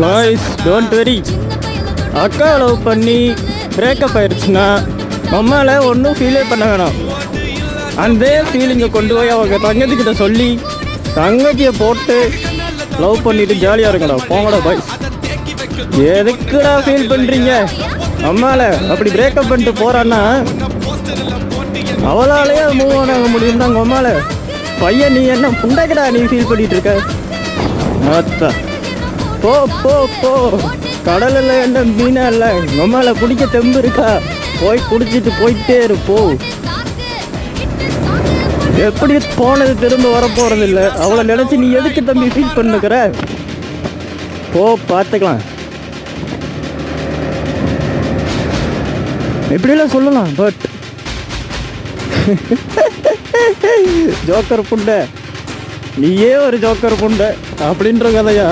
Boys don't worry. அக்கா love பண்ணி breakup ஆயிடுச்சுன்னா நம்மளால ஒன்றும் ஃபீலே பண்ண வேணாம். அந்த ஃபீலிங்கை கொண்டு போய் அவங்க தங்கச்சிக்கிட்ட சொல்லி தங்கச்சியை போட்டு லவ் பண்ணிட்டு ஜாலியாக இருக்கடா. போங்கடா பாய்ஸ். எதுக்குடா ஃபீல் பண்ணுறீங்க? நம்மளால அப்படி பிரேக்கப் பண்ணிட்டு போகிறான்னா அவளாலேயே மூவ் ஆன் ஆக முடியும் தான். உம்மால பையன் நீ என்ன புண்டைக்கடா நீ ஃபீல் பண்ணிட்டு இருக்க? அத்தா போ போ போ. கடலில் என்ன மீனா இல்லை, நம்மளால பிடிக்க தெம்பு இருக்கா? போய் குடிச்சிட்டு போயிட்டே இருப்போ. எப்படி போனது திரும்ப வர போறது இல்லை. அவளை நினைச்சு நீ எதுக்கு தம்பி ஃபீல் பண்ணுக்கிற? போ பார்த்துக்கலாம். எப்படிலாம் சொல்லலாம், பட் ஜோக்கர் புண்டை, நீயே ஒரு ஜோக்கர் புண்டை அப்படின்ற கதையா?